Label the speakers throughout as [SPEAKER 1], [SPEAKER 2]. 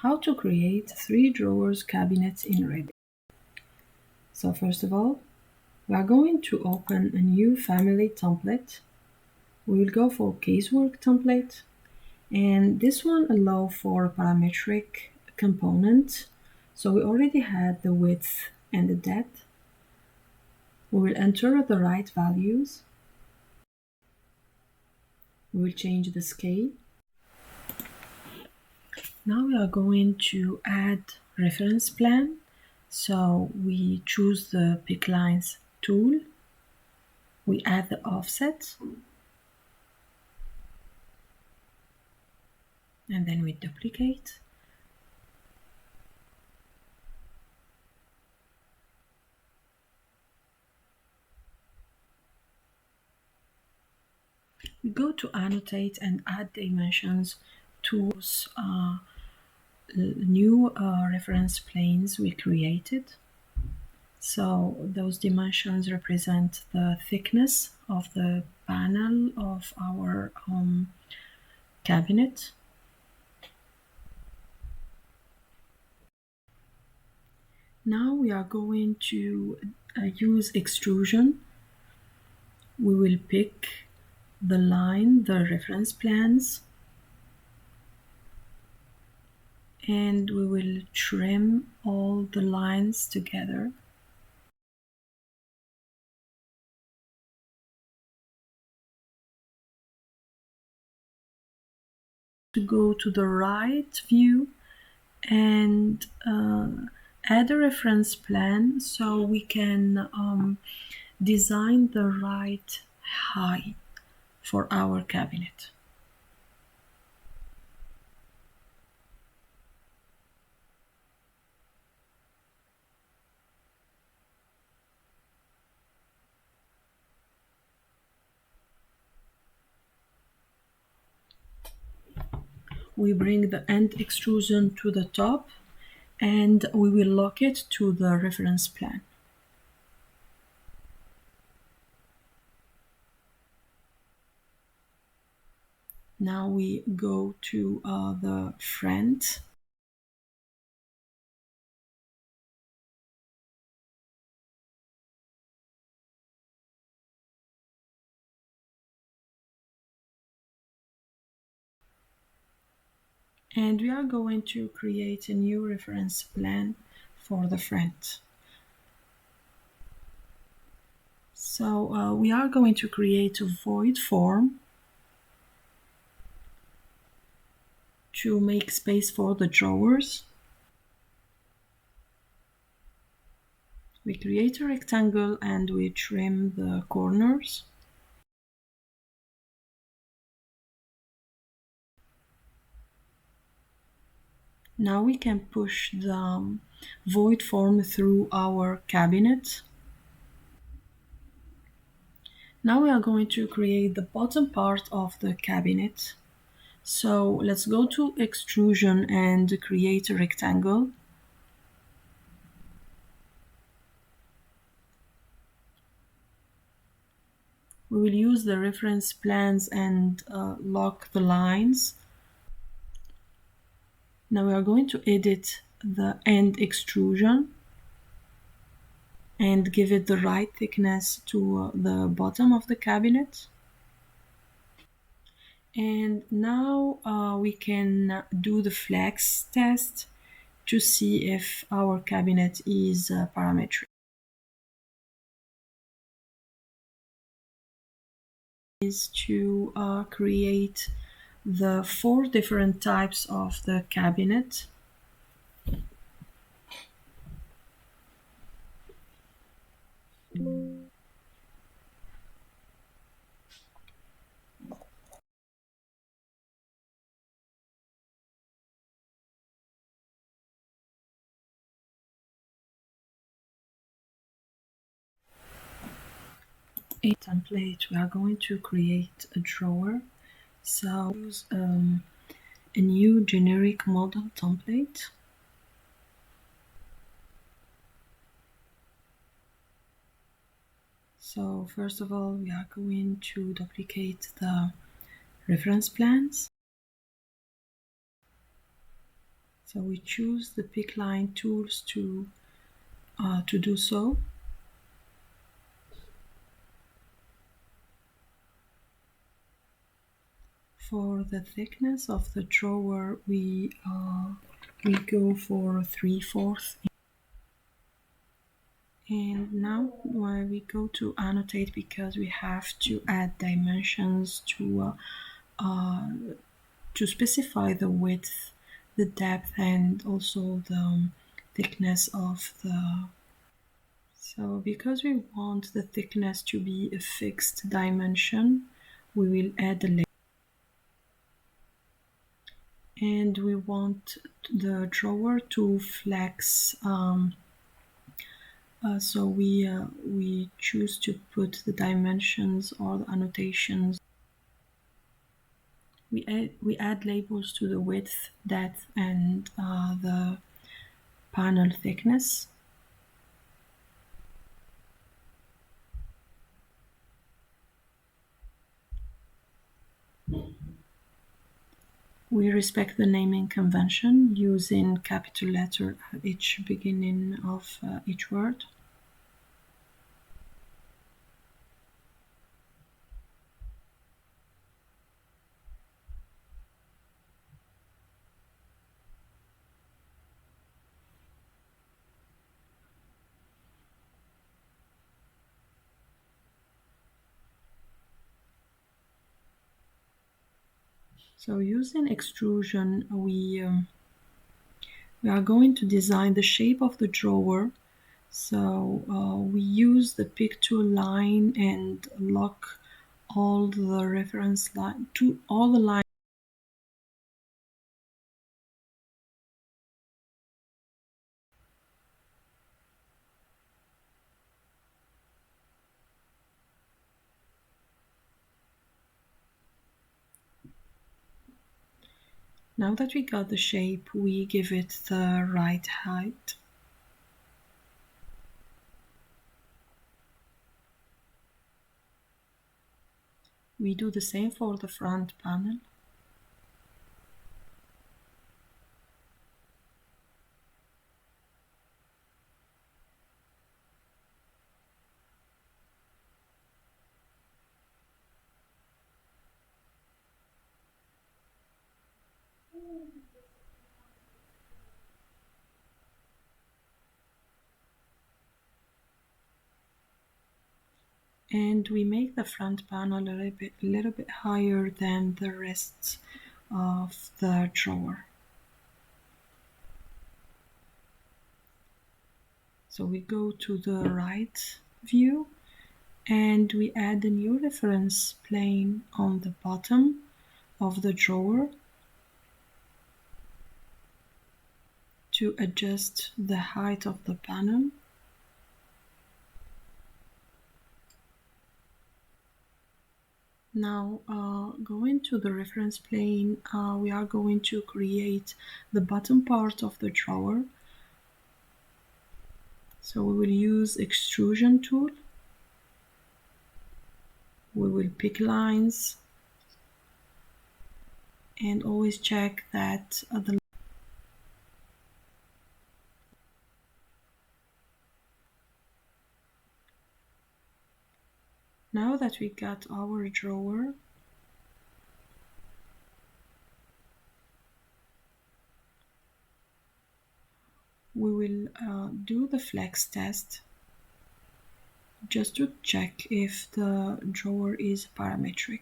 [SPEAKER 1] How to create 3 drawers cabinets in Revit. So first of all, we are going to open a new family template. We will go for casework template, and this one allows for a parametric component. So we already had the width and the depth. We will enter the right values. We will change the scale. Now we are going to add reference plan. So we choose the pick lines tool. We add the offset. And then we duplicate. We go to annotate and add dimensions to those new reference planes we created. So those dimensions represent the thickness of the panel of our cabinet. Now we are going to use extrusion. We will pick the line, the reference plans, and we will trim all the lines together. To go to the right view and add a reference plan so we can design the right height for our cabinet. We bring the end extrusion to the top and we will lock it to the reference plan. Now we go to the front. And we are going to create a new reference plan for the front. So we are going to create a void form to make space for the drawers. We create a rectangle and we trim the corners. Now we can push the void form through our cabinet. Now we are going to create the bottom part of the cabinet. So let's go to extrusion and create a rectangle. We will use the reference plans and lock the lines. Now we are going to edit the end extrusion and give it the right thickness to the bottom of the cabinet. And now we can do the flex test to see if our cabinet is parametric. Is to create the 4 different types of the cabinet. A template, we are going to create a drawer. So use a new generic model template. So first of all, we are going to duplicate the reference plans. So we choose the pick line tools to do so. For the thickness of the drawer, we go for 3/4. And now we go to annotate because we have to add dimensions to specify the width, the depth, and also the thickness of the. So because we want the thickness to be a fixed dimension, we will add a layer. And we want the drawer to flex, so we choose to put the dimensions or the annotations. We add labels to the width, depth, and the panel thickness. We respect the naming convention using capital letter at each beginning of each word. So using extrusion, we are going to design the shape of the drawer. So we use the pick tool line and lock all the reference line to all the lines. Now that we got the shape, we give it the right height. We do the same for the front panel. And we make the front panel a little bit higher than the rest of the drawer. So we go to the right view and we add a new reference plane on the bottom of the drawer to adjust the height of the panel. Now going to the reference plane, we are going to create the bottom part of the drawer. So we will use extrusion tool. We will pick lines and always check that the Now that we got our drawer, we will do the flex test just to check if the drawer is parametric.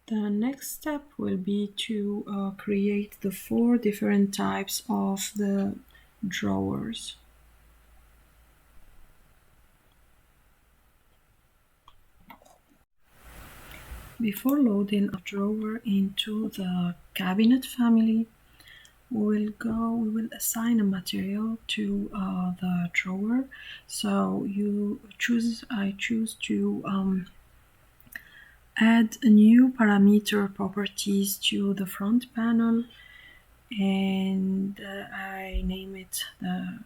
[SPEAKER 1] The next step will be to create the 4 different types of the drawers. Before loading a drawer into the cabinet family, we will assign a material to the drawer. So I choose to add a new parameter properties to the front panel, and I name it the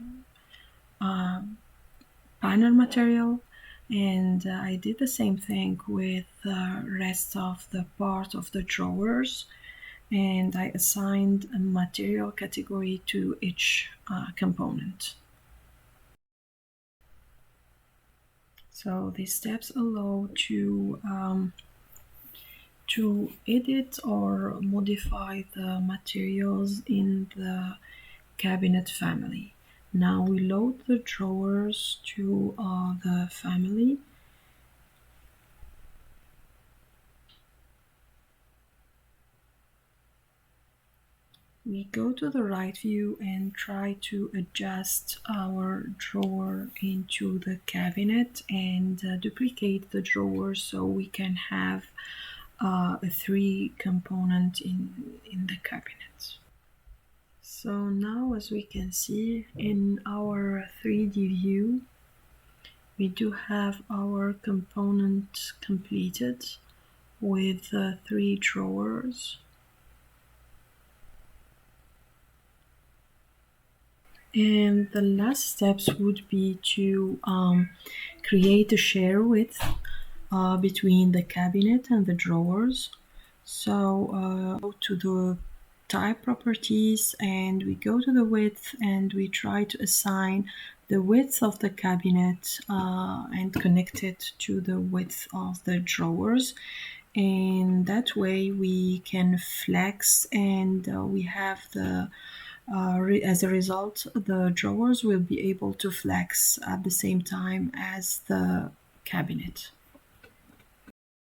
[SPEAKER 1] uh, panel material. And I did the same thing with the rest of the part of the drawers, and I assigned a material category to each component. So these steps allow to edit or modify the materials in the cabinet family. Now we load the drawers to the family. We go to the right view and try to adjust our drawer into the cabinet and duplicate the drawer so we can have a three component in the cabinet. So now, as we can see in our 3D view, we do have our component completed with three drawers. And the last steps would be to create a share width between the cabinet and the drawers. So go to the type properties and we go to the width and we try to assign the width of the cabinet and connect it to the width of the drawers. And that way we can flex, and we have the as a result, the drawers will be able to flex at the same time as the cabinet.